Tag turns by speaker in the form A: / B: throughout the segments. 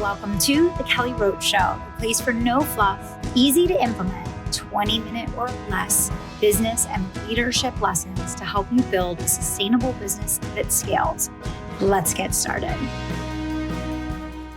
A: welcome to the Kelly Roach Show, a place for no fluff, easy to implement, 20-minute or less business and leadership lessons to help you build a sustainable business that scales. Let's get started.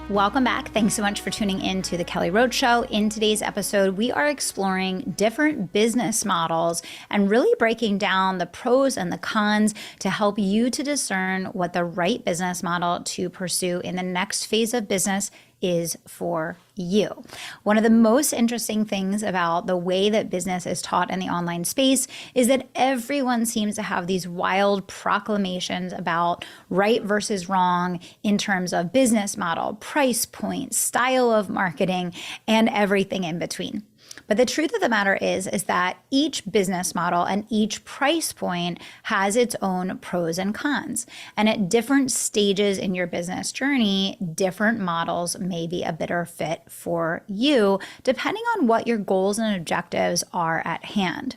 A: Welcome back. Thanks so much for tuning in to the Kelly Roach Show. In today's episode, we are exploring different business models and really breaking down the pros and the cons to help you to discern what the right business model to pursue in the next phase of business is for you. One of the most interesting things about the way that business is taught in the online space is that everyone seems to have these wild proclamations about right versus wrong in terms of business model, price point, style of marketing, and everything in between. But the truth of the matter is that each business model and each price point has its own pros and cons. And at different stages in your business journey, different models may be a better fit for you, depending on what your goals and objectives are at hand.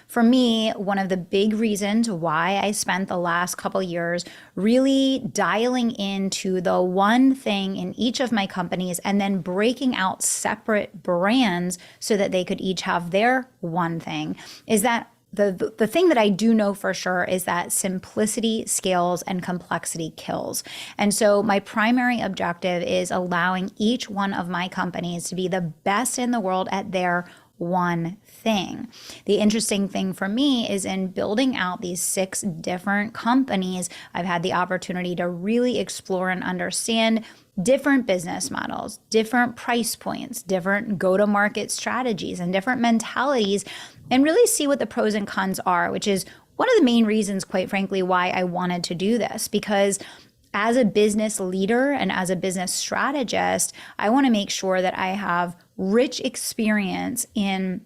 A: For me, one of the big reasons why I spent the last couple years really dialing into the one thing in each of my companies and then breaking out separate brands so that they could each have their one thing is that the thing that I do know for sure is that simplicity scales and complexity kills. And so my primary objective is allowing each one of my companies to be the best in the world at their one thing. The interesting thing for me is in building out these 6 different companies, I've had the opportunity to really explore and understand different business models, different price points, different go-to-market strategies, and different mentalities, and really see what the pros and cons are, which is one of the main reasons, quite frankly, why I wanted to do this. Because as a business leader and as a business strategist, I want to make sure that I have rich experience in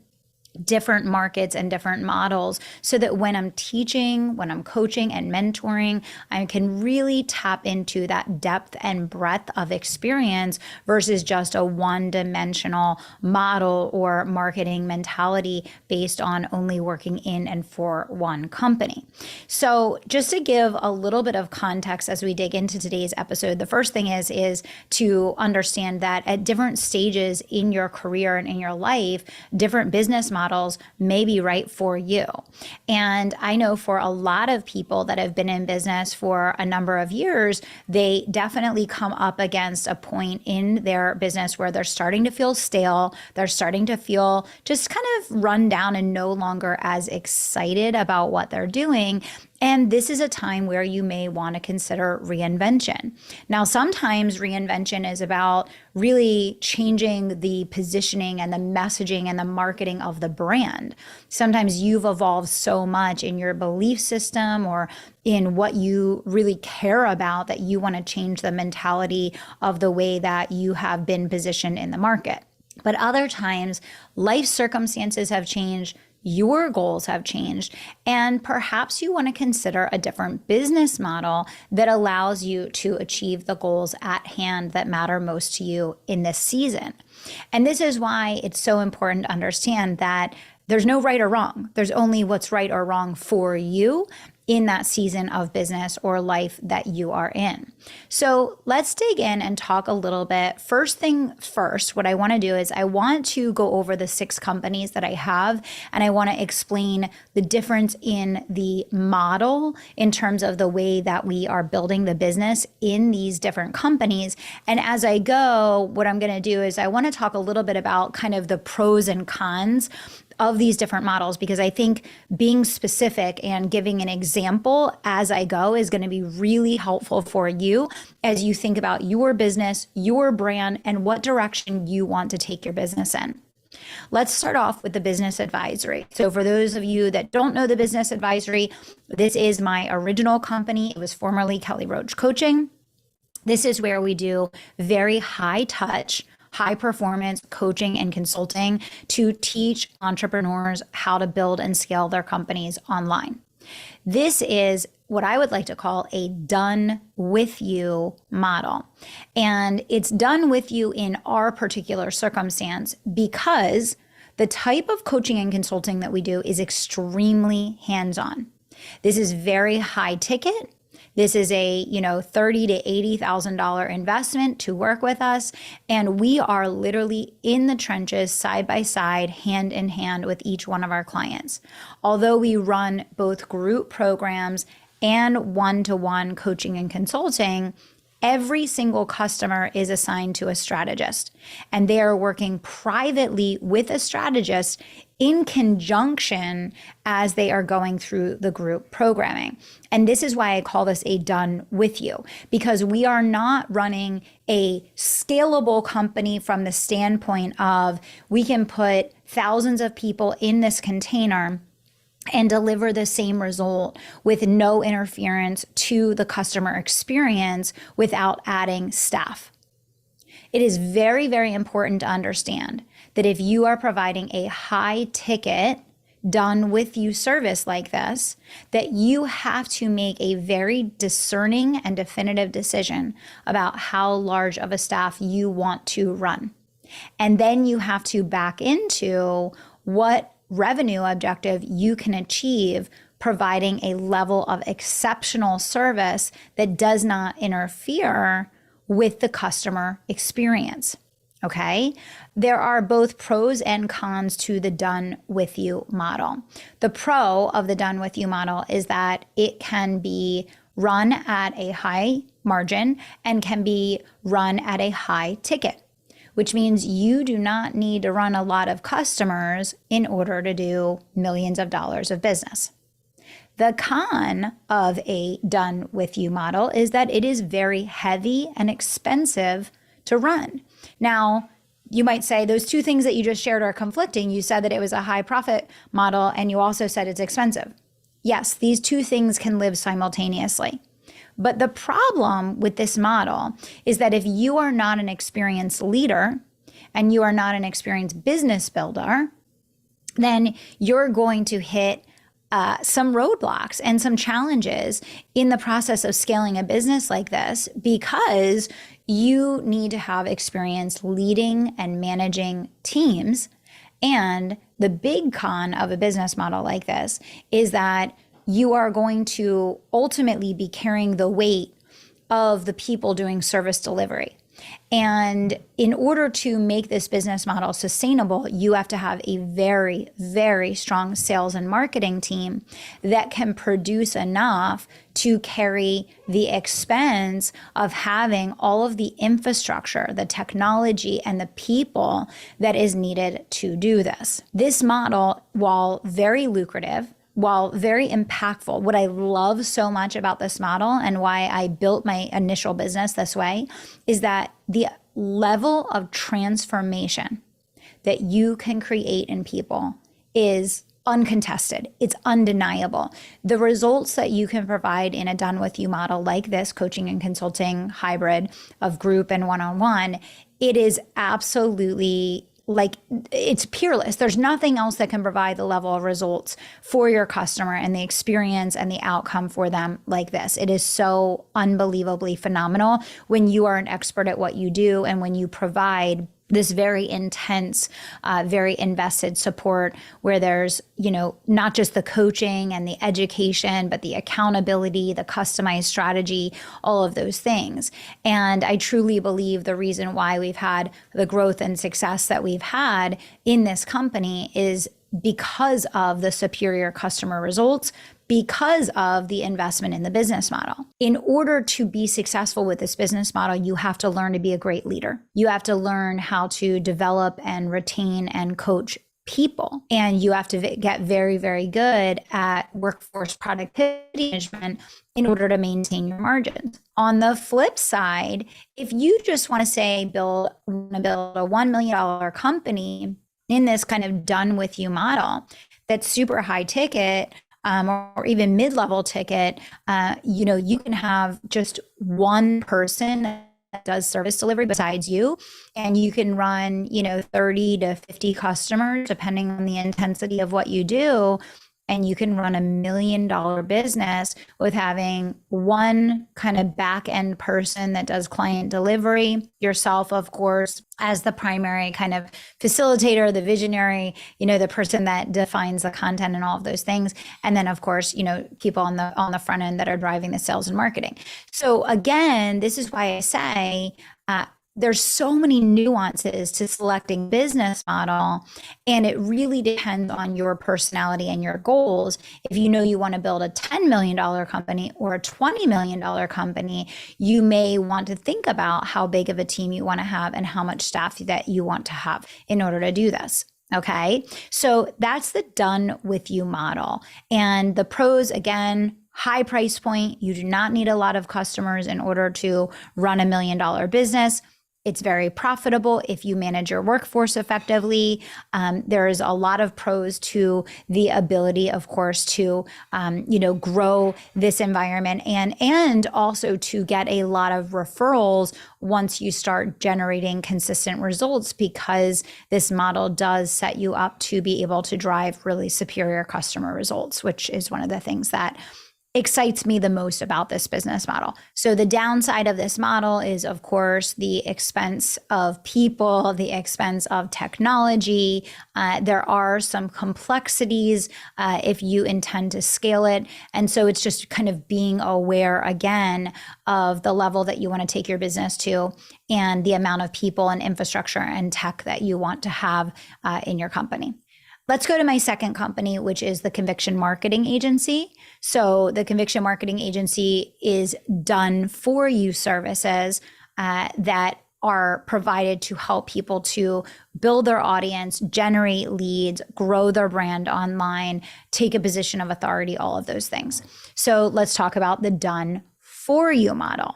A: different markets and different models so that when I'm teaching, when I'm coaching and mentoring, I can really tap into that depth and breadth of experience versus just a one-dimensional model or marketing mentality based on only working in and for one company. So just to give a little bit of context as we dig into today's episode, the first thing is to understand that at different stages in your career and in your life, different business models may be right for you. And I know for a lot of people that have been in business for a number of years, they definitely come up against a point in their business where they're starting to feel stale. They're starting to feel just kind of run down and no longer as excited about what they're doing. And this is a time where you may want to consider reinvention. Now, sometimes reinvention is about really changing the positioning and the messaging and the marketing of the brand. Sometimes you've evolved so much in your belief system or in what you really care about that you want to change the mentality of the way that you have been positioned in the market. But other times, life circumstances have changed. Your goals have changed, and perhaps you want to consider a different business model that allows you to achieve the goals at hand that matter most to you in this season. And this is why it's so important to understand that there's no right or wrong. There's only what's right or wrong for you in that season of business or life that you are in. So let's dig in and talk a little bit. First thing first, what I want to do is I want to go over the 6 companies that I have, and I want to explain the difference in the model in terms of the way that we are building the business in these different companies. And as I go, what I'm going to do is I want to talk a little bit about kind of the pros and cons of these different models, because I think being specific and giving an example as I go is going to be really helpful for you as you think about your business, your brand, and what direction you want to take your business in. Let's start off with the business advisory. So for those of you that don't know the business advisory, this is my original company. It was formerly Kelly Roach Coaching. This is where we do very high touch, high performance coaching and consulting to teach entrepreneurs how to build and scale their companies online. This is what I would like to call a done with you model. And it's done with you in our particular circumstance because the type of coaching and consulting that we do is extremely hands-on. This is very high ticket. This is a, $30,000 to $80,000 investment to work with us. And we are literally in the trenches, side by side, hand in hand with each one of our clients. Although we run both group programs and one-to-one coaching and consulting, every single customer is assigned to a strategist, and they are working privately with a strategist in conjunction as they are going through the group programming. And this is why I call this a done with you, because we are not running a scalable company from the standpoint of we can put thousands of people in this container and deliver the same result with no interference to the customer experience without adding staff. It is very, very important to understand that if you are providing a high ticket done with you service like this, that you have to make a very discerning and definitive decision about how large of a staff you want to run. And then you have to back into what revenue objective you can achieve providing a level of exceptional service that does not interfere with the customer experience. Okay? There are both pros and cons to the done with you model. The pro of the done with you model is that it can be run at a high margin and can be run at a high ticket, which means you do not need to run a lot of customers in order to do millions of dollars of business. The con of a done with you model is that it is very heavy and expensive to run. Now, you might say those two things that you just shared are conflicting. You said that it was a high profit model and you also said it's expensive. Yes, these two things can live simultaneously. But the problem with this model is that if you are not an experienced leader and you are not an experienced business builder, then you're going to hit some roadblocks and some challenges in the process of scaling a business like this, because you need to have experience leading and managing teams. And the big con of a business model like this is that you are going to ultimately be carrying the weight of the people doing service delivery. And in order to make this business model sustainable, you have to have a very, very strong sales and marketing team that can produce enough to carry the expense of having all of the infrastructure, the technology, and the people that is needed to do this. This model, while very lucrative, while very impactful, what I love so much about this model and why I built my initial business this way is that the level of transformation that you can create in people is uncontested. It's undeniable. The results that you can provide in a done with you model like this, coaching and consulting hybrid of group and one-on-one, it is absolutely it's peerless. There's nothing else that can provide the level of results for your customer and the experience and the outcome for them like this. It is so unbelievably phenomenal when you are an expert at what you do and when you provide this very intense, very invested support where there's, not just the coaching and the education, but the accountability, the customized strategy, all of those things. And I truly believe the reason why we've had the growth and success that we've had in this company is because of the superior customer results, because of the investment in the business model. In order to be successful with this business model, you have to learn to be a great leader. You have to learn how to develop and retain and coach people. And you have to get very, very good at workforce productivity management in order to maintain your margins. On the flip side, if you just want to say build a $1 million company in this kind of done with you model that's super high ticket, or even mid-level ticket, you can have just one person that does service delivery besides you, and you can run, 30 to 50 customers, depending on the intensity of what you do. and you can run $1 million business with having one kind of back end person that does client delivery, yourself, of course, as the primary kind of facilitator, the visionary, the person that defines the content and all of those things. And then, of course, people on the front end that are driving the sales and marketing. So again, this is why I say, there's so many nuances to selecting business model, and it really depends on your personality and your goals. If you want to build a $10 million company or a $20 million company, you may want to think about how big of a team you want to have and how much staff that you want to have in order to do this. Okay, so that's the done with you model. And the pros, again, high price point. You do not need a lot of customers in order to run $1 million business. It's very profitable if you manage your workforce effectively. There is a lot of pros to the ability, of course, to grow this environment and also to get a lot of referrals once you start generating consistent results, because this model does set you up to be able to drive really superior customer results, which is one of the things that excites me the most about this business model. So the downside of this model is, of course, the expense of people, the expense of technology. There are some complexities if you intend to scale it. And so it's just kind of being aware again of the level that you want to take your business to and the amount of people and infrastructure and tech that you want to have in your company. Let's go to my second company, which is the Conviction Marketing Agency. So the Conviction Marketing Agency is done for you services that are provided to help people to build their audience, generate leads, grow their brand online, take a position of authority, all of those things. So let's talk about the done for you model.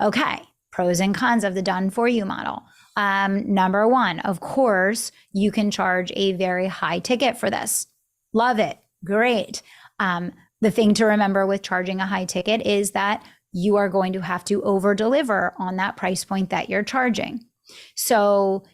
A: Okay, pros and cons of the done for you model. Number one, of course, you can charge a very high ticket for this. Love it. Great. The thing to remember with charging a high ticket is that you are going to have to over deliver on that price point that you're charging. So,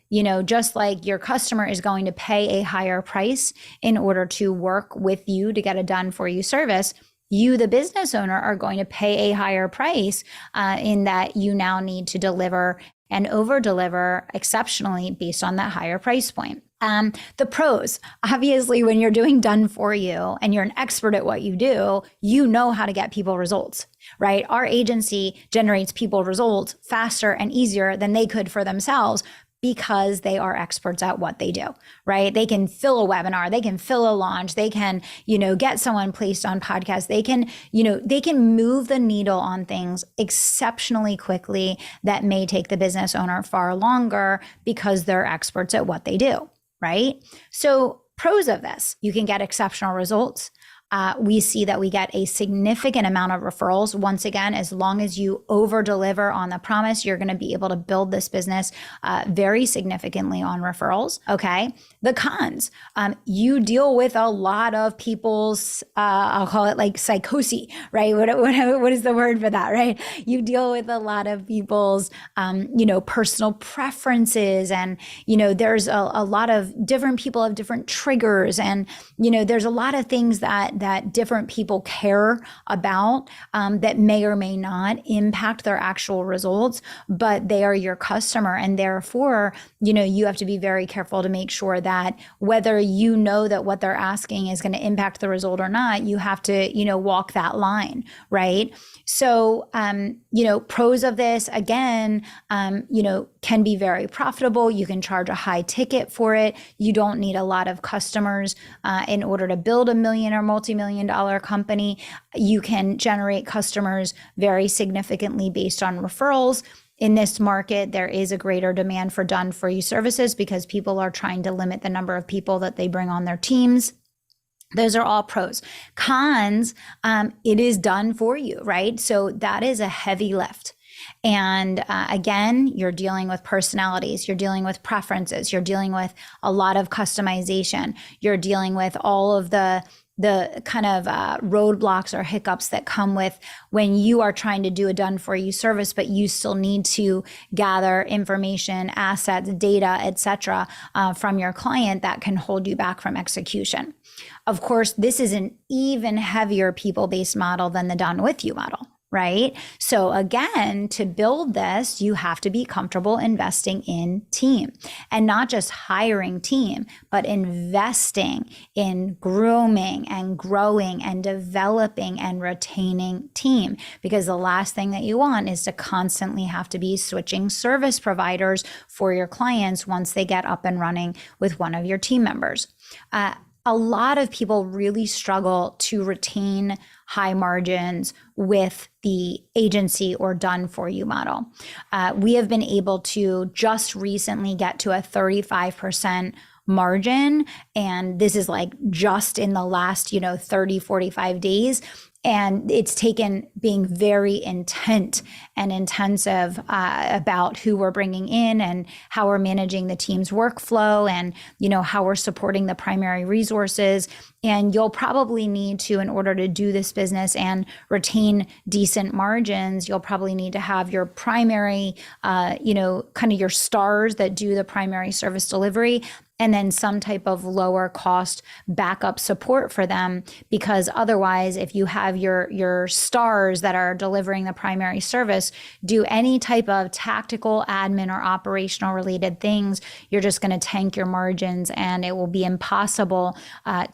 A: just like your customer is going to pay a higher price in order to work with you to get a done for you service, you, the business owner, are going to pay a higher price in that you now need to deliver and over deliver exceptionally based on that higher price point. The pros, obviously, when you're doing done for you and you're an expert at what you do, you know how to get people results, right? Our agency generates people results faster and easier than they could for themselves, because they are experts at what they do, right? They can fill a webinar, they can fill a launch, they can, get someone placed on podcasts, they can move the needle on things exceptionally quickly that may take the business owner far longer because they're experts at what they do, right? So pros of this, you can get exceptional results. We see that we get a significant amount of referrals. Once again, as long as you over deliver on the promise, you're going to be able to build this business very significantly on referrals. Okay. The cons, you deal with a lot of people's, I'll call it like psychosis, right? What is the word for that, right? You deal with a lot of people's, personal preferences, and, there's a lot of different people have different triggers, and, there's a lot of things that different people care about that may or may not impact their actual results, but they are your customer. And therefore, you have to be very careful to make sure that whether that what they're asking is going to impact the result or not, you have to, walk that line, right? So, pros of this, again, can be very profitable. You can charge a high ticket for it. You don't need a lot of customers in order to build $1 million or multi-million-dollar company. You can generate customers very significantly based on referrals. In this market, there is a greater demand for done for you services because people are trying to limit the number of people that they bring on their teams. Those are all pros. Cons, it is done for you, right? So that is a heavy lift. And again, you're dealing with personalities, you're dealing with preferences, you're dealing with a lot of customization, you're dealing with all of the the kind of roadblocks or hiccups that come with when you are trying to do a done for you service, but you still need to gather information, assets, data, etc., from your client that can hold you back from execution. Of course, this is an even heavier people-based model than the done with you model, right? So again, to build this, you have to be comfortable investing in team, and not just hiring team, but investing in grooming and growing and developing and retaining team. Because the last thing that you want is to constantly have to be switching service providers for your clients once they get up and running with one of your team members. A lot of people really struggle to retain high margins with the agency or done for you model. We have been able to just recently get to a 35% margin. And this is like just in the last, 30, 45 days. And it's taken being very intent and intensive about who we're bringing in and how we're managing the team's workflow and, how we're supporting the primary resources. And you'll probably need to, in order to do this business and retain decent margins, you'll probably need to have your primary, kind of your stars that do the primary service delivery, and then some type of lower cost backup support for them. Because otherwise, if you have your stars that are delivering the primary service do any type of tactical, admin, or operational related things, you're just going to tank your margins, and it will be impossible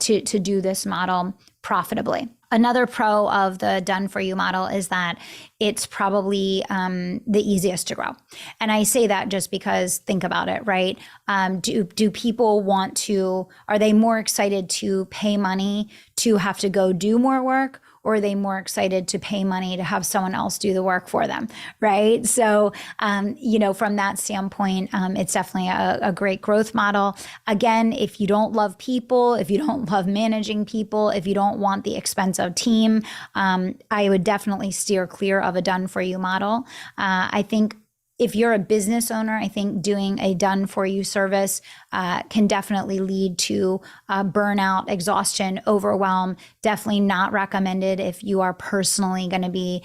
A: to do this model profitably. Another pro of the done for you model is that it's probably the easiest to grow. And I say that just because, think about it, right? Do people are they more excited to pay money to have to go do more work? Or are they more excited to pay money to have someone else do the work for them, right? So, from that standpoint, it's definitely a great growth model. Again, if you don't love people, if you don't love managing people, if you don't want the expensive team, I would definitely steer clear of a done for you model. I think if you're a business owner, I think doing a done for you service can definitely lead to burnout, exhaustion, overwhelm. Definitely not recommended if you are personally going to be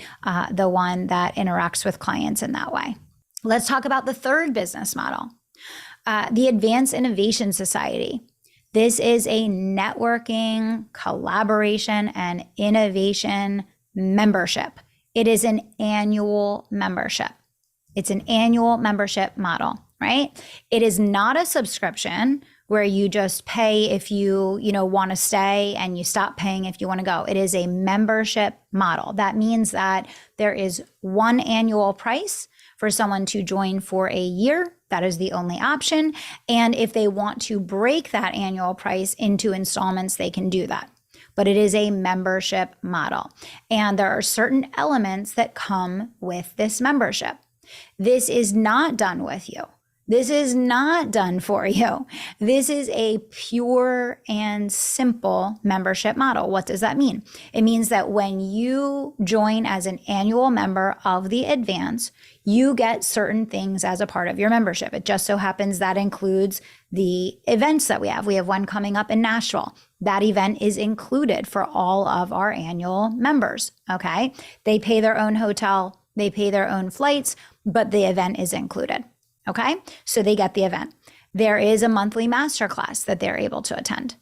A: the one that interacts with clients in that way. Let's talk about the third business model, the Advanced Innovation Society. This is a networking, collaboration, and innovation membership. It is an annual membership. It's an annual membership model, right? It is not a subscription where you just pay if you want to stay and you stop paying if you want to go. It is a membership model. That means that there is one annual price for someone to join for a year. That is the only option. And if they want to break that annual price into installments, they can do that. But it is a membership model. And there are certain elements that come with this membership. This is not done with you. This is not done for you. This is a pure and simple membership model. What does that mean? It means that when you join as an annual member of the Advance, you get certain things as a part of your membership. It just so happens that includes the events that we have. We have one coming up in Nashville. That event is included for all of our annual members, okay? They pay their own hotel, they pay their own flights, but the event is included. Okay, so they get the event. There is a monthly masterclass that they're able to attend.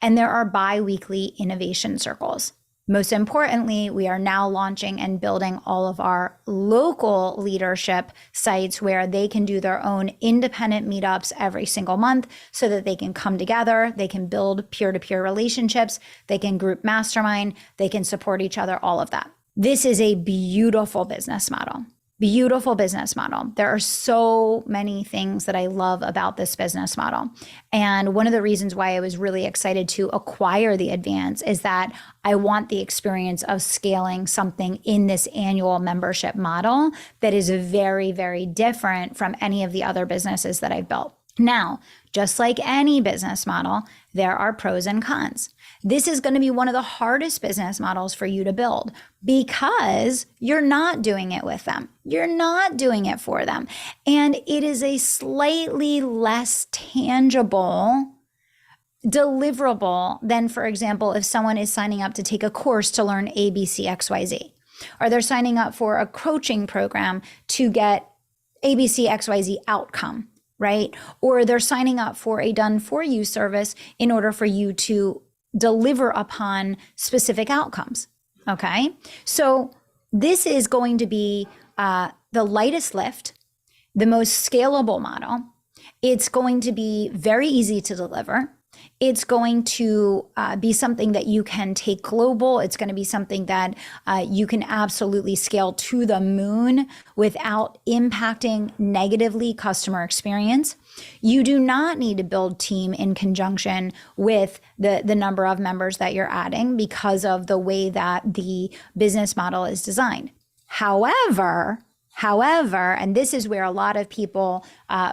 A: And there are bi-weekly innovation circles. Most importantly, we are now launching and building all of our local leadership sites where they can do their own independent meetups every single month so that they can come together, they can build peer-to-peer relationships, they can group mastermind, they can support each other, all of that. This is a beautiful business model. Beautiful business model. There are so many things that I love about this business model. And one of the reasons why I was really excited to acquire the Advance is that I want the experience of scaling something in this annual membership model that is very, very different from any of the other businesses that I've built. Now, just like any business model, there are pros and cons. This is going to be one of the hardest business models for you to build because you're not doing it with them. You're not doing it for them. And it is a slightly less tangible deliverable than, for example, if someone is signing up to take a course to learn ABCXYZ, or they're signing up for a coaching program to get ABCXYZ outcome, right? Or they're signing up for a done for you service in order for you to deliver upon specific outcomes. Okay. So this is going to be the lightest lift, the most scalable model. It's going to be very easy to deliver. It's going to be something that you can take global. It's going to be something that you can absolutely scale to the moon without impacting negatively customer experience. You do not need to build team in conjunction with the number of members that you're adding because of the way that the business model is designed. However, and this is where a lot of people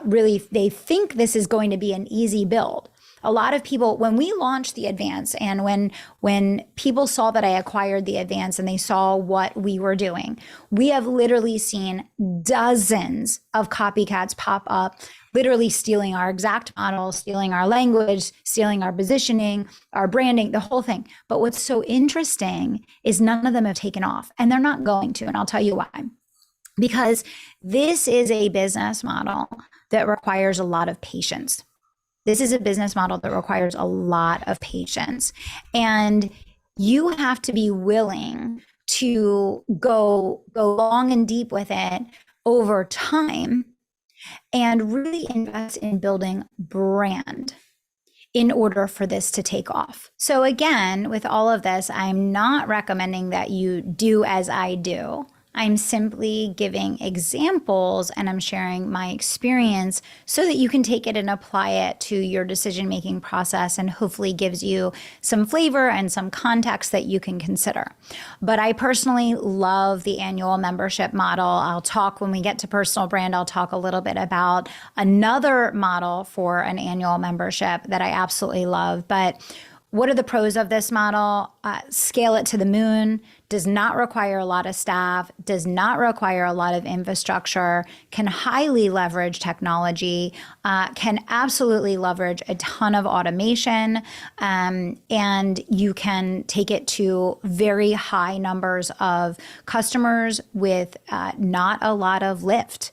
A: they think this is going to be an easy build. A lot of people, when we launched the Advance and when people saw that I acquired the Advance and they saw what we were doing, we have literally seen dozens of copycats pop up, literally stealing our exact model, stealing our language, stealing our positioning, our branding, the whole thing. But what's so interesting is none of them have taken off, and they're not going to, and I'll tell you why. Because this is a business model that requires a lot of patience. This is a business model that requires a lot of patience. And you have to be willing to go long and deep with it over time and really invest in building brand in order for this to take off. So again, with all of this, I'm not recommending that you do as I do. I'm simply giving examples and I'm sharing my experience so that you can take it and apply it to your decision-making process and hopefully gives you some flavor and some context that you can consider. But I personally love the annual membership model. I'll talk when we get to personal brand, I'll talk a little bit about another model for an annual membership that I absolutely love. But what are the pros of this model? Scale it to the moon, does not require a lot of staff, does not require a lot of infrastructure, can highly leverage technology, can absolutely leverage a ton of automation, and you can take it to very high numbers of customers with not a lot of lift.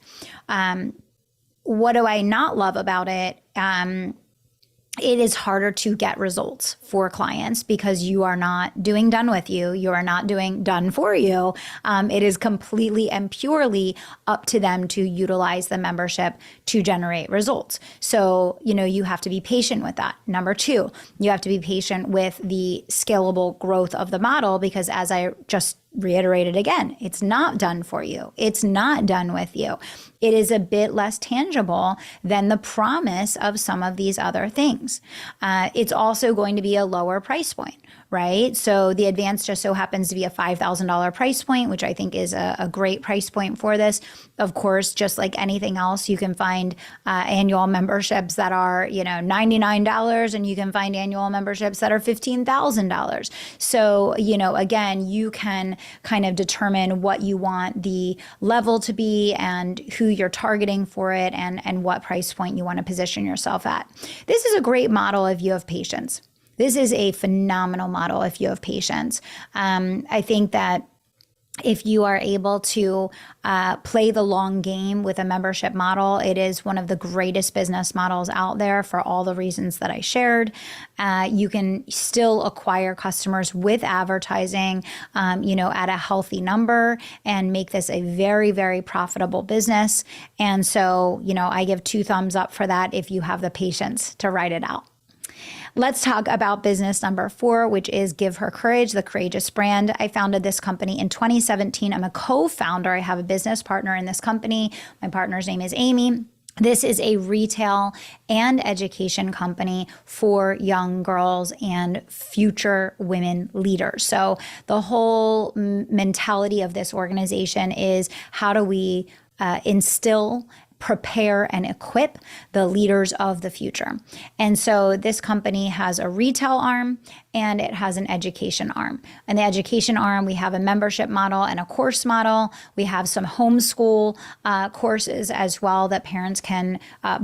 A: What do I not love about it? It is harder to get results for clients because you are not doing done with you. You are not doing done for you. It is completely and purely up to them to utilize the membership to generate results. So, you have to be patient with that. Number two, you have to be patient with the scalable growth of the model because as I just reiterated again, it's not done for you. It's not done with you. It is a bit less tangible than the promise of some of these other things. It's also going to be a lower price point, right? So the Advance just so happens to be a $5,000 price point, which I think is a great price point for this. Of course, just like anything else, you can find annual memberships that are, $99, and you can find annual memberships that are $15,000. So, again, you can kind of determine what you want the level to be and who you're targeting for it and what price point you want to position yourself at. This is a great model if you have patience. This is a phenomenal model if you have patience. I think that if you are able to play the long game with a membership model, it is one of the greatest business models out there for all the reasons that I shared. You can still acquire customers with advertising, at a healthy number and make this a very, very profitable business. And so, I give 2 thumbs up for that if you have the patience to write it out. Let's talk about business number 4, which is Give Her Courage, the courageous brand. I founded this company in 2017. I'm a co-founder. I have a business partner in this company. My partner's name is Amy. This is a retail and education company for young girls and future women leaders. So the whole mentality of this organization is how do we instill prepare and equip the leaders of the future. And so this company has a retail arm and it has an education arm. In the education arm, we have a membership model and a course model. We have some homeschool courses as well that parents can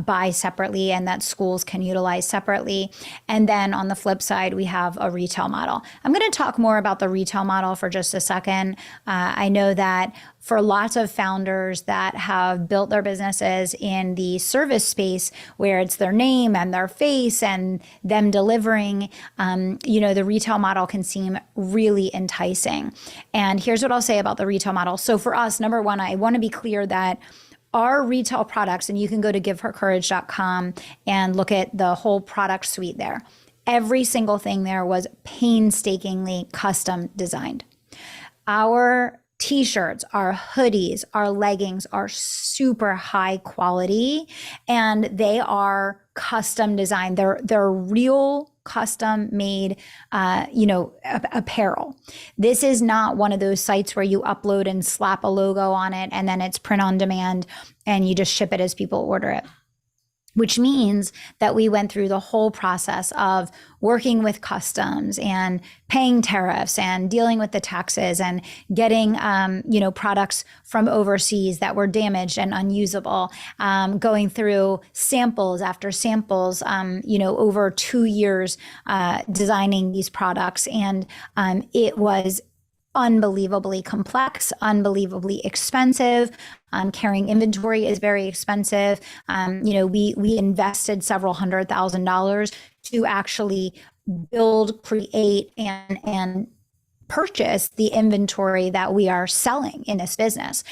A: buy separately and that schools can utilize separately. And then on the flip side, we have a retail model. I'm going to talk more about the retail model for just a second. I know that for lots of founders that have built their businesses in the service space where it's their name and their face and them delivering, the retail model can seem really enticing. And here's what I'll say about the retail model. So for us, number one, I want to be clear that our retail products, and you can go to givehercourage.com and look at the whole product suite there. Every single thing there was painstakingly custom designed. Our t-shirts, our hoodies, our leggings are super high quality and they are custom designed. They're real custom made, apparel. This is not one of those sites where you upload and slap a logo on it and then it's print on demand and you just ship it as people order it. Which means that we went through the whole process of working with customs and paying tariffs and dealing with the taxes and getting, products from overseas that were damaged and unusable, going through samples after samples, over 2 years designing these products. And it was unbelievably complex, unbelievably expensive. Carrying inventory is very expensive. We invested several $100,000 to actually build, create, and purchase the inventory that we are selling in this business.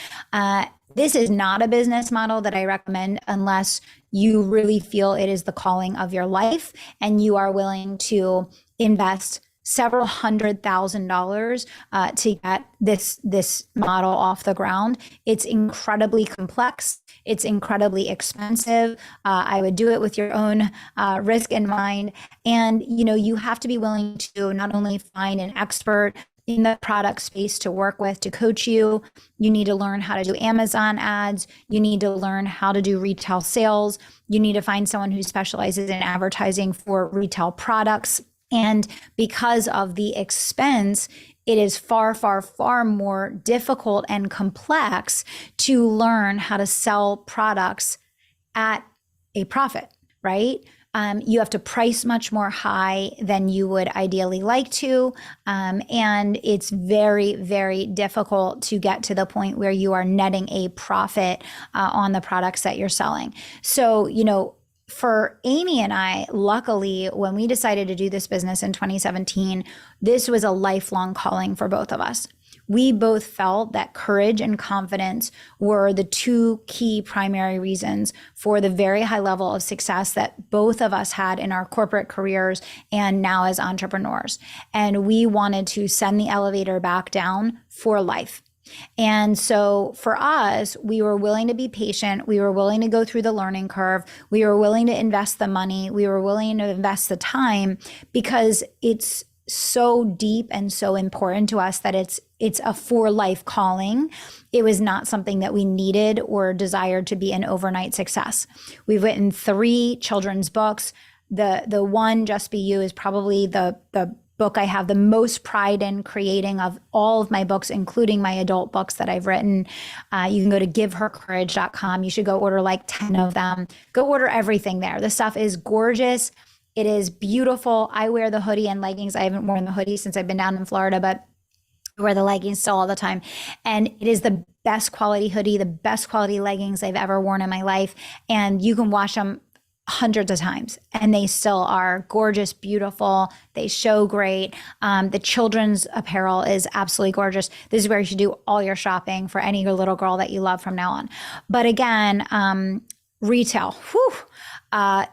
A: This is not a business model that I recommend unless you really feel it is the calling of your life and you are willing to invest several $100,000 to get this model off the ground. It's incredibly complex. It's incredibly expensive. I would do it with your own risk in mind. And, you have to be willing to not only find an expert in the product space to work with, to coach you. You need to learn how to do Amazon ads. You need to learn how to do retail sales. You need to find someone who specializes in advertising for retail products. And because of the expense, it is far, far, far more difficult and complex to learn how to sell products at a profit, right? You have to price much more high than you would ideally like to. And it's very, very difficult to get to the point where you are netting a profit on the products that you're selling. So, for Amy and I, luckily, when we decided to do this business in 2017, this was a lifelong calling for both of us. We both felt that courage and confidence were the two key primary reasons for the very high level of success that both of us had in our corporate careers and now as entrepreneurs. And we wanted to send the elevator back down for life. And so for us, we were willing to be patient. We were willing to go through the learning curve. We were willing to invest the money. We were willing to invest the time because it's so deep and so important to us that it's a for life calling. It was not something that we needed or desired to be an overnight success. We've written 3 children's books. The one, Just Be You, is probably the book I have the most pride in creating of all of my books, including my adult books that I've written. You can go to givehercourage.com. You should go order like 10 of them. Go order everything there. The stuff is gorgeous. It is beautiful. I wear the hoodie and leggings. I haven't worn the hoodie since I've been down in Florida, but I wear the leggings still all the time. And it is the best quality hoodie, the best quality leggings I've ever worn in my life. And you can wash them hundreds of times and they still are gorgeous, beautiful. They show great. The children's apparel is absolutely gorgeous. This is where you should do all your shopping for any little girl that you love from now on. But again, retail,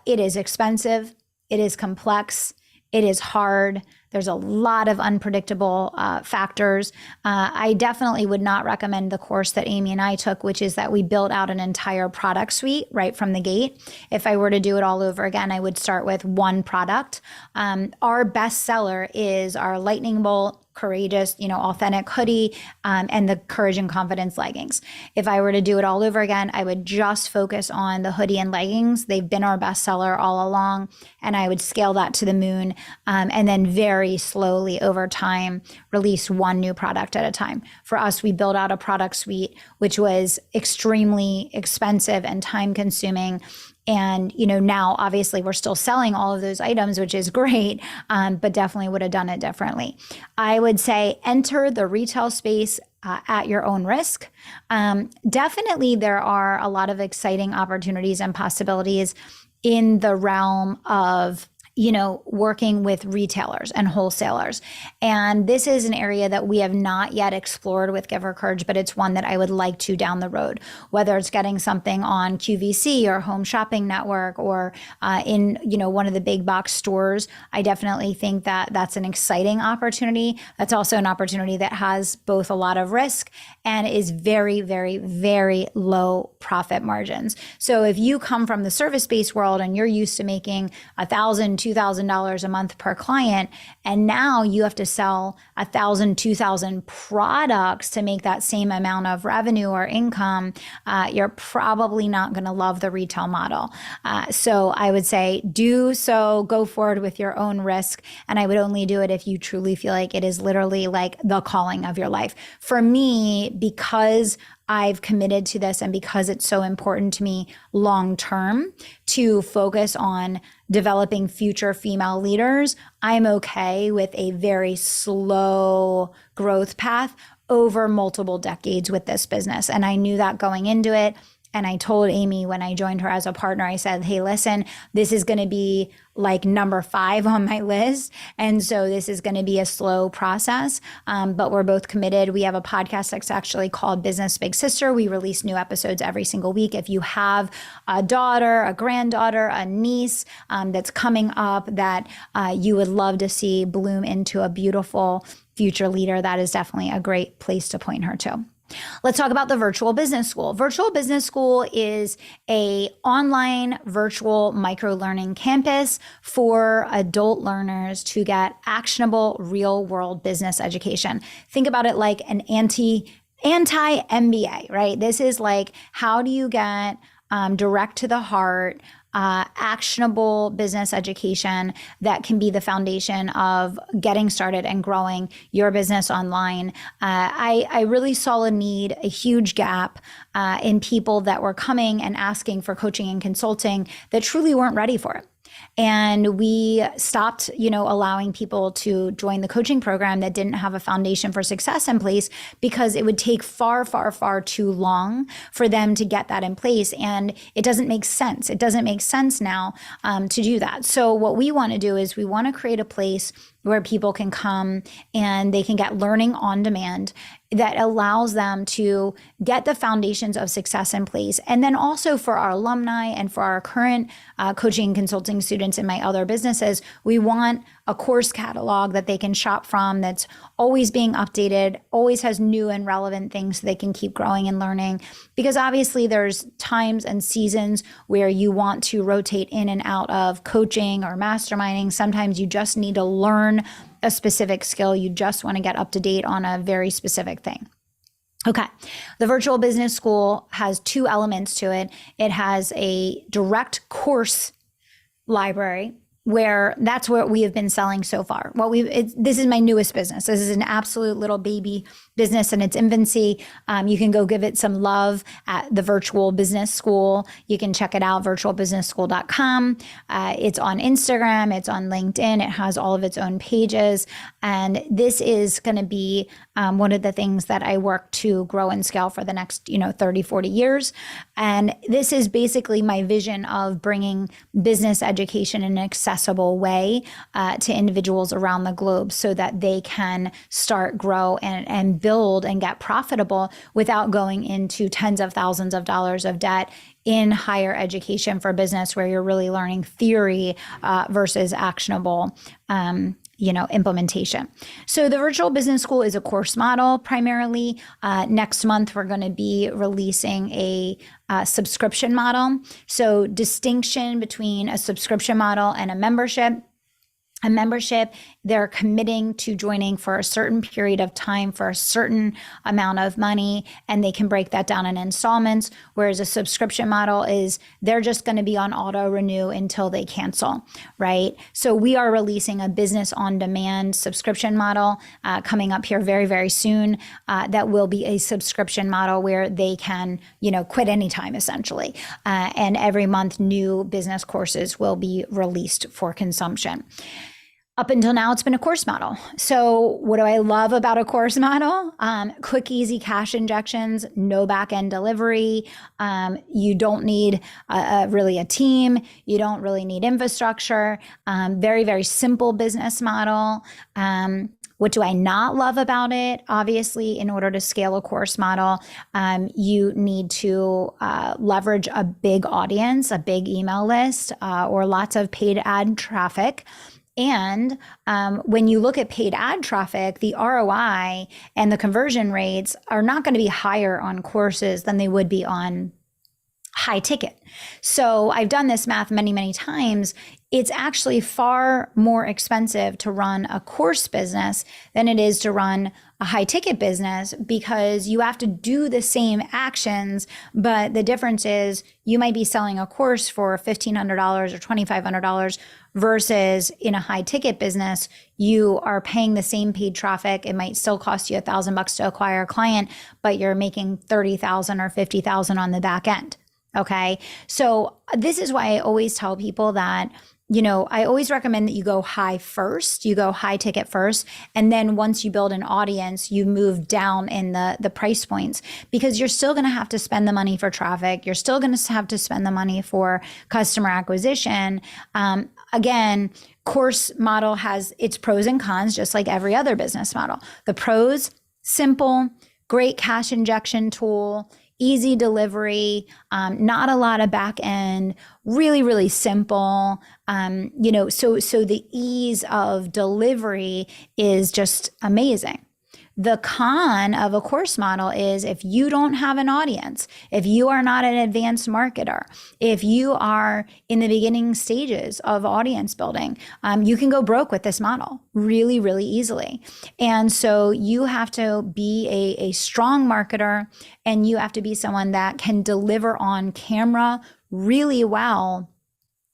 A: it is expensive. It is complex. It is hard. There's a lot of unpredictable factors. I definitely would not recommend the course that Amy and I took, which is that we built out an entire product suite right from the gate. If I were to do it all over again, I would start with one product. Our best seller is our lightning bolt courageous, authentic hoodie, and the courage and confidence leggings. If I were to do it all over again, I would just focus on the hoodie and leggings. They've been our bestseller all along, and I would scale that to the moon, and then very slowly over time release one new product at a time. For us, we built out a product suite, which was extremely expensive and time consuming. And, now obviously we're still selling all of those items, which is great, but definitely would have done it differently. I would say enter the retail space at your own risk. Definitely there are a lot of exciting opportunities and possibilities in the realm of working with retailers and wholesalers. And this is an area that we have not yet explored with Give Her Courage, but it's one that I would like to down the road, whether it's getting something on QVC or Home Shopping Network or in, one of the big box stores. I definitely think that that's an exciting opportunity. That's also an opportunity that has both a lot of risk and is very, very, very low profit margins. So if you come from the service-based world and you're used to making $1,000, $2,000 a month per client, and now you have to sell 1,000, 2,000 products to make that same amount of revenue or income, you're probably not going to love the retail model. So I would say go forward with your own risk. And I would only do it if you truly feel like it is literally like the calling of your life. For me, because I've committed to this and because it's so important to me long term to focus on developing future female leaders, I'm okay with a very slow growth path over multiple decades with this business. And I knew that going into it. And I told Amy when I joined her as a partner, I said, hey, listen, this is going to be like number 5 on my list. And so this is going to be a slow process, but we're both committed. We have a podcast that's actually called Business Big Sister. We release new episodes every single week. If you have a daughter, a granddaughter, a niece that's coming up that you would love to see bloom into a beautiful future leader, that is definitely a great place to point her to. Let's talk about the Virtual Business School. Virtual Business School is a online virtual micro-learning campus for adult learners to get actionable real-world business education. Think about it like an anti-MBA, right? This is like, how do you get direct to the heart, actionable business education that can be the foundation of getting started and growing your business online. I really saw a huge gap in people that were coming and asking for coaching and consulting that truly weren't ready for it. And we stopped, allowing people to join the coaching program that didn't have a foundation for success in place because it would take far, far, far too long for them to get that in place. And it doesn't make sense. It doesn't make sense now to do that. So what we want to do is we want to create a place where people can come and they can get learning on demand that allows them to get the foundations of success in place. And then also for our alumni and for our current coaching and consulting students in my other businesses, we want a course catalog that they can shop from that's always being updated, always has new and relevant things so they can keep growing and learning. Because obviously there's times and seasons where you want to rotate in and out of coaching or masterminding. Sometimes you just need to learn a specific skill. You just want to get up to date on a very specific thing. Okay. The Virtual Business School has 2 elements to it. It has a direct course library, where that's what we have been selling so far. This is my newest business. This is an absolute little baby business in its infancy. You can go give it some love at the Virtual Business School. You can check it out, virtualbusinessschool.com. It's on Instagram. It's on LinkedIn. It has all of its own pages. And this is going to be one of the things that I work to grow and scale for the next, 30, 40 years. And this is basically my vision of bringing business education in an accessible way to individuals around the globe so that they can start, grow, and build and get profitable without going into tens of thousands of dollars of debt in higher education for business, where you're really learning theory versus actionable implementation. So the Virtual Business School is a course model primarily. Next month, we're going to be releasing a subscription model. So distinction between a subscription model and a membership a membership, they're committing to joining for a certain period of time for a certain amount of money, and they can break that down in installments. Whereas a subscription model is they're just going to be on auto renew until they cancel, right? So we are releasing a business on demand subscription model coming up here very, very soon. That will be a subscription model where they can, quit anytime essentially. And every month, new business courses will be released for consumption. Up until now, it's been a course model. So what do I love about a course model? Quick, easy cash injections, no back-end delivery. You don't need really a team. You don't really need infrastructure. Very, very simple business model. What do I not love about it? Obviously, in order to scale a course model, you need to leverage a big audience, a big email list, or lots of paid ad traffic. And when you look at paid ad traffic, the ROI and the conversion rates are not going to be higher on courses than they would be on high ticket. So I've done this math many, many times. It's actually far more expensive to run a course business than it is to run a high ticket business, because you have to do the same actions, but the difference is you might be selling a course for $1,500 or $2,500 versus in a high ticket business, you are paying the same paid traffic. It might still cost you $1,000 to acquire a client, but you're making $30,000 or $50,000 on the back end. Okay. So this is why I always tell people that, I always recommend that you go high first, you go high ticket first. And then once you build an audience, you move down in the price points, because you're still going to have to spend the money for traffic. You're still going to have to spend the money for customer acquisition. Again, course model has its pros and cons, just like every other business model. The pros, simple, great cash injection tool, easy delivery, not a lot of back end, really, really simple. So the ease of delivery is just amazing. The con of a course model is if you don't have an audience, if you are not an advanced marketer, if you are in the beginning stages of audience building, you can go broke with this model really, really easily. And so you have to be a strong marketer, and you have to be someone that can deliver on camera really well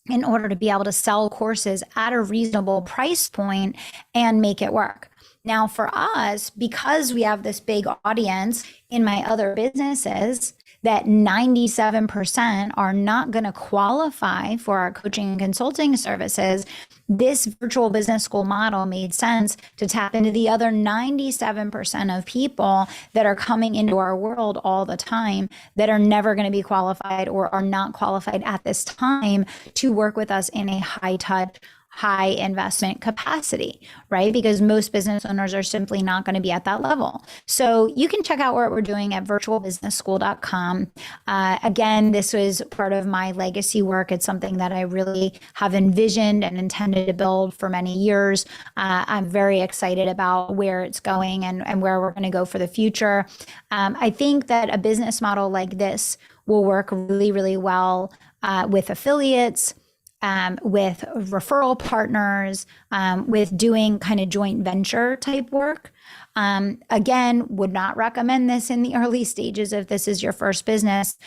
A: in order to be able to sell courses at a reasonable price point and make it work. Now, for us, because we have this big audience in my other businesses, that 97% are not going to qualify for our coaching and consulting services, this virtual business school model made sense to tap into the other 97% of people that are coming into our world all the time that are never going to be qualified or are not qualified at this time to work with us in a high touch, high investment capacity, right? Because most business owners are simply not going to be at that level. So you can check out what we're doing at virtualbusinessschool.com. Again, this was part of my legacy work. It's something that I really have envisioned and intended to build for many years. I'm very excited about where it's going and where we're going to go for the future. I think that a business model like this will work really, really well with affiliates, with referral partners, with doing kind of joint venture type work. Again, would not recommend this in the early stages if this is your first business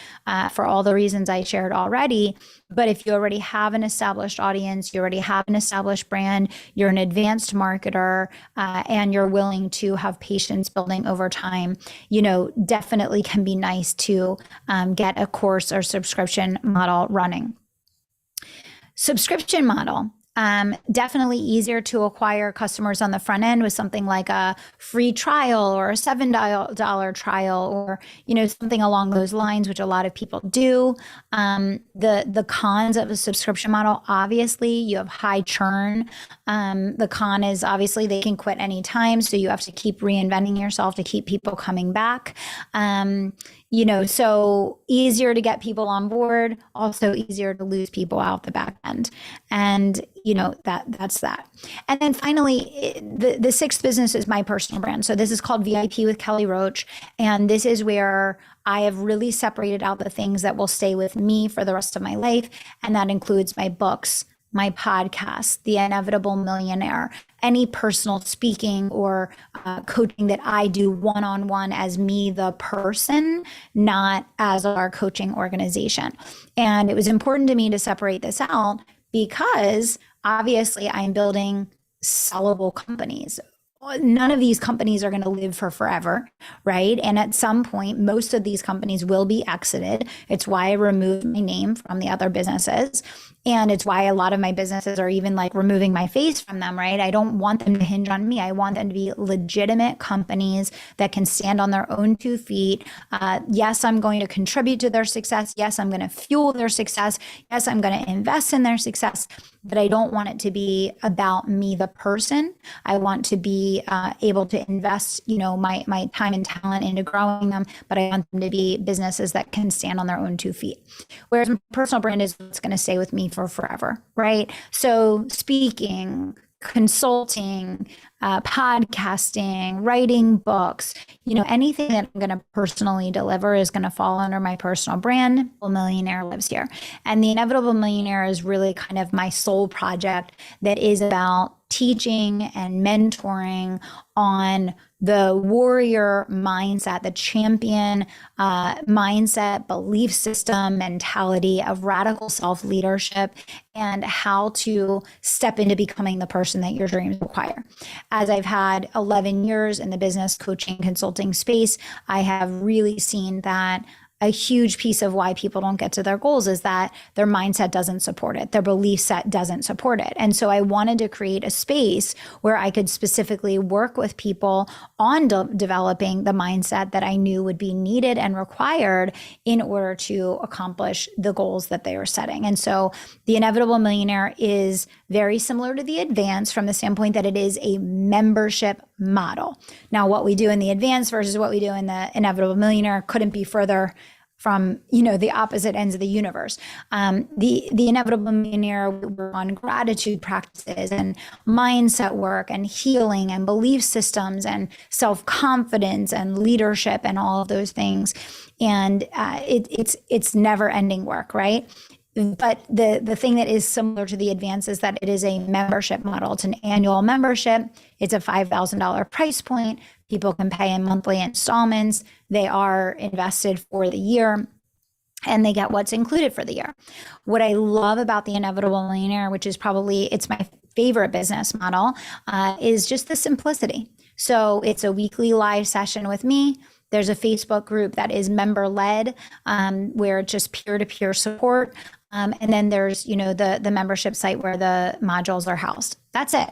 A: for all the reasons I shared already. But if you already have an established audience, you already have an established brand, you're an advanced marketer, and you're willing to have patience building over time, definitely can be nice to get a course or subscription model running. Subscription model, definitely easier to acquire customers on the front end with something like a free trial or a $7 trial or, something along those lines, which a lot of people do. The cons of a subscription model, obviously, you have high churn. The con is obviously they can quit anytime, so you have to keep reinventing yourself to keep people coming back. So easier to get people on board, also easier to lose people out the back end. And, that's that. And then finally, the sixth business is my personal brand. So this is called VIP with Kelly Roach. And this is where I have really separated out the things that will stay with me for the rest of my life. And that includes my books, my podcast, The Inevitable Millionaire, any personal speaking or coaching that I do one-on-one as me, the person, not as our coaching organization. And it was important to me to separate this out because obviously I'm building sellable companies. None of these companies are going to live for forever, right? And at some point, most of these companies will be exited. It's why I removed my name from the other businesses. And it's why a lot of my businesses are even like removing my face from them, right? I don't want them to hinge on me. I want them to be legitimate companies that can stand on their own 2 feet. Yes, I'm going to contribute to their success. Yes, I'm going to fuel their success. Yes, I'm going to invest in their success. But I don't want it to be about me, the person. I want to be able to invest, my time and talent into growing them. But I want them to be businesses that can stand on their own 2 feet. Whereas my personal brand is what's going to stay with me for forever, right? So speaking, consulting, podcasting, writing books, anything that I'm going to personally deliver is going to fall under my personal brand. The Millionaire lives here. And The Inevitable Millionaire is really kind of my soul project that is about teaching and mentoring on the warrior mindset, the champion mindset, belief system, mentality of radical self-leadership, and how to step into becoming the person that your dreams require. As I've had 11 years in the business coaching consulting space, I have really seen that a huge piece of why people don't get to their goals is that their mindset doesn't support it. Their belief set doesn't support it. And so I wanted to create a space where I could specifically work with people on developing the mindset that I knew would be needed and required in order to accomplish the goals that they were setting. And so The Inevitable Millionaire is very similar to the Advanced from the standpoint that it is a membership model. Now, what we do in the Advanced versus what we do in the Inevitable Millionaire couldn't be further from, the opposite ends of the universe. The Inevitable Millionaire, we're on gratitude practices and mindset work and healing and belief systems and self-confidence and leadership and all of those things. And it's never ending work, right? But the thing that is similar to the Advance is that it is a membership model. It's an annual membership. It's a $5,000 price point. People can pay in monthly installments. They are invested for the year and they get what's included for the year. What I love about the Inevitable Millionaire, which is it's my favorite business model, is just the simplicity. So it's a weekly live session with me. There's a Facebook group that is member-led, where it's just peer-to-peer support. And then there's, the membership site where the modules are housed. That's it.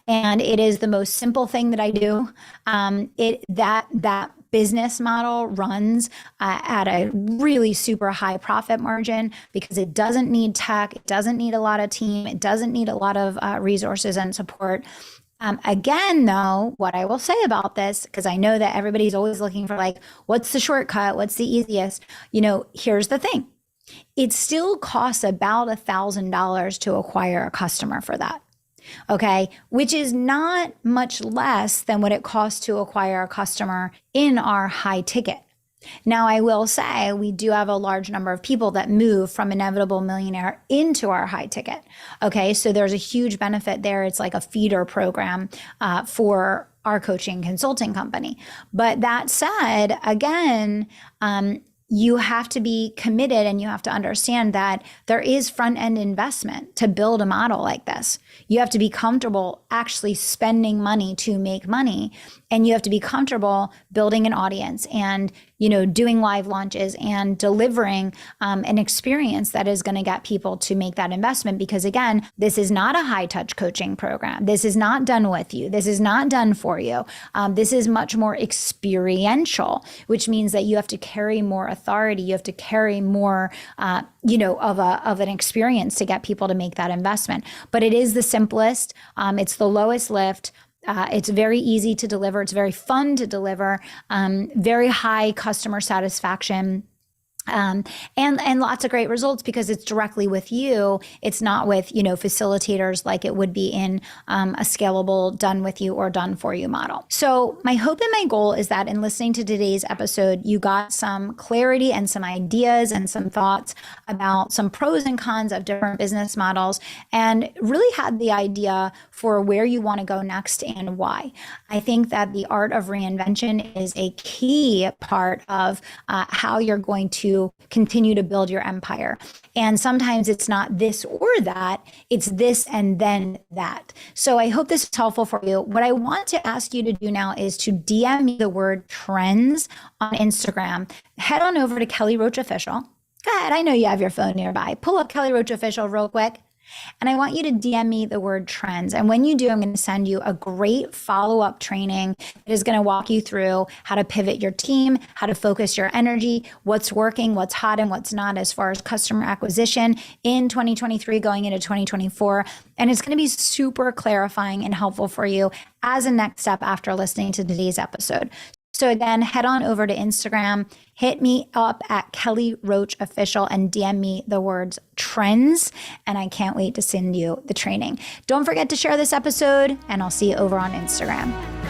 A: And it is the most simple thing that I do. That business model runs at a really super high profit margin because it doesn't need tech. It doesn't need a lot of team. It doesn't need a lot of resources and support. Again, though, what I will say about this, because I know that everybody's always looking for what's the shortcut? What's the easiest? Here's the thing. It still costs about $1,000 to acquire a customer for that. Okay. Which is not much less than what it costs to acquire a customer in our high ticket. Now, I will say we do have a large number of people that move from Inevitable Millionaire into our high ticket. Okay. So there's a huge benefit there. It's like a feeder program for our coaching consulting company. But that said, again, you have to be committed and you have to understand that there is front-end investment to build a model like this. You have to be comfortable actually spending money to make money. And you have to be comfortable building an audience and, doing live launches and delivering an experience that is going to get people to make that investment. Because again, this is not a high-touch coaching program. This is not done with you. This is not done for you. This is much more experiential, which means that you have to carry more authority. You have to carry more, of an experience to get people to make that investment. But it is the simplest. It's the lowest lift. It's very easy to deliver. It's very fun to deliver. Very high customer satisfaction. And lots of great results because it's directly with you. It's not with, facilitators like it would be in a scalable done with you or done for you model. So my hope and my goal is that in listening to today's episode, you got some clarity and some ideas and some thoughts about some pros and cons of different business models and really had the idea for where you want to go next and why. I think that the art of reinvention is a key part of how you're going to continue to build your empire. And sometimes it's not this or that, it's this and then that. So I hope this is helpful for you. What I want to ask you to do now is to DM me the word trends on Instagram. Head on over to Kelly Roach Official. Go ahead. I know you have your phone nearby. Pull up Kelly Roach Official real quick. And I want you to DM me the word trends. And when you do, I'm going to send you a great follow-up training that is going to walk you through how to pivot your team, how to focus your energy, what's working, what's hot, and what's not as far as customer acquisition in 2023 going into 2024. And it's going to be super clarifying and helpful for you as a next step after listening to today's episode. So again, head on over to Instagram, hit me up at Kelly Roach Official and DM me the words trends. And I can't wait to send you the training. Don't forget to share this episode and I'll see you over on Instagram.